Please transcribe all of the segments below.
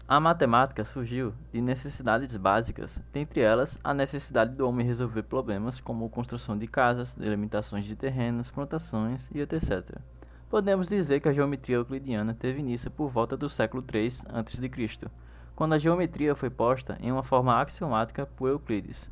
A matemática surgiu de necessidades básicas, dentre elas a necessidade do homem resolver problemas como construção de casas, delimitações de terrenos, plantações e etc. Podemos dizer que a geometria euclidiana teve início por volta do século III a.C., quando a geometria foi posta em uma forma axiomática por Euclides.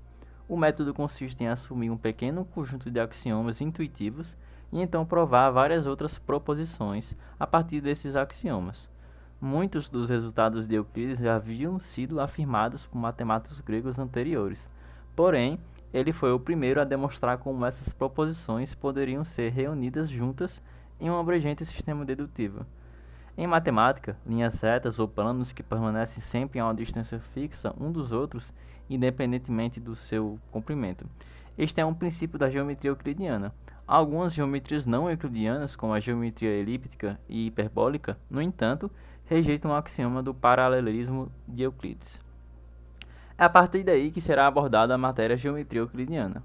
O método consiste em assumir um pequeno conjunto de axiomas intuitivos e então provar várias outras proposições a partir desses axiomas. Muitos dos resultados de Euclides já haviam sido afirmados por matemáticos gregos anteriores, porém, ele foi o primeiro a demonstrar como essas proposições poderiam ser reunidas juntas em um abrangente sistema dedutivo. Em matemática, linhas retas ou planos que permanecem sempre a uma distância fixa um dos outros, independentemente do seu comprimento. Este é um princípio da geometria euclidiana. Algumas geometrias não euclidianas, como a geometria elíptica e hiperbólica, no entanto, rejeitam o axioma do paralelismo de Euclides. É a partir daí que será abordada a matéria geometria euclidiana.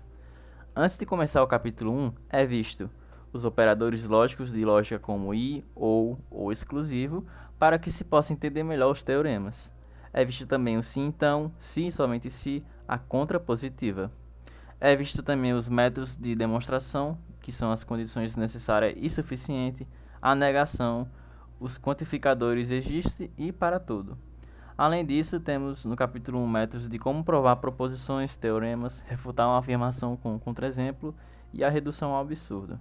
Antes de começar o capítulo 1, é visto os operadores lógicos de lógica como e, ou exclusivo, para que se possa entender melhor os teoremas. É visto também o se então, se e somente se, a contrapositiva. É visto também os métodos de demonstração, que são as condições necessárias e suficientes, a negação, os quantificadores existe e para tudo. Além disso, temos no capítulo 1 métodos de como provar proposições, teoremas, refutar uma afirmação com um contra-exemplo e a redução ao absurdo.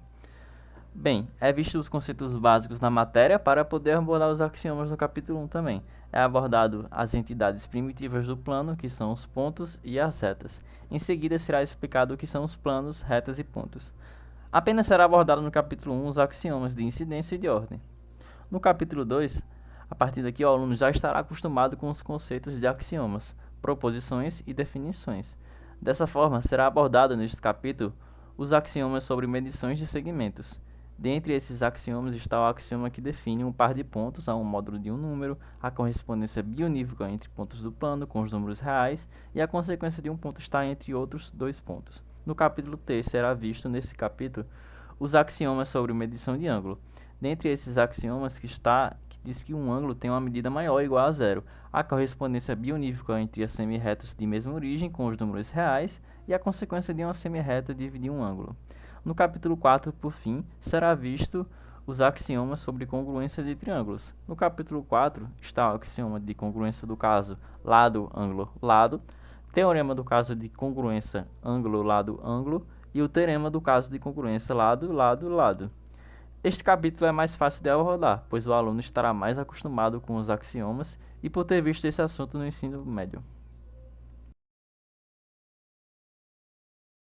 Bem, é visto os conceitos básicos da matéria para poder abordar os axiomas no capítulo 1 também. É abordado as entidades primitivas do plano, que são os pontos e as retas. Em seguida será explicado o que são os planos, retas e pontos. Apenas será abordado no capítulo 1 os axiomas de incidência e de ordem. No capítulo 2, a partir daqui o aluno já estará acostumado com os conceitos de axiomas, proposições e definições. Dessa forma, será abordado neste capítulo os axiomas sobre medições de segmentos. Dentre esses axiomas está o axioma que define um par de pontos a um módulo de um número, a correspondência bionívoca entre pontos do plano com os números reais e a consequência de um ponto estar entre outros dois pontos. No capítulo 3 será visto, nesse capítulo, os axiomas sobre medição de ângulo. Dentre esses axiomas que diz que um ângulo tem uma medida maior ou igual a zero, a correspondência bionívoca entre as semirretas de mesma origem com os números reais e a consequência de uma semirreta dividir um ângulo. No capítulo 4, por fim, será visto os axiomas sobre congruência de triângulos. No capítulo 4 está o axioma de congruência do caso lado, ângulo, lado, teorema do caso de congruência ângulo, lado, ângulo e o teorema do caso de congruência lado, lado, lado. Este capítulo é mais fácil de abordar, pois o aluno estará mais acostumado com os axiomas e por ter visto esse assunto no ensino médio.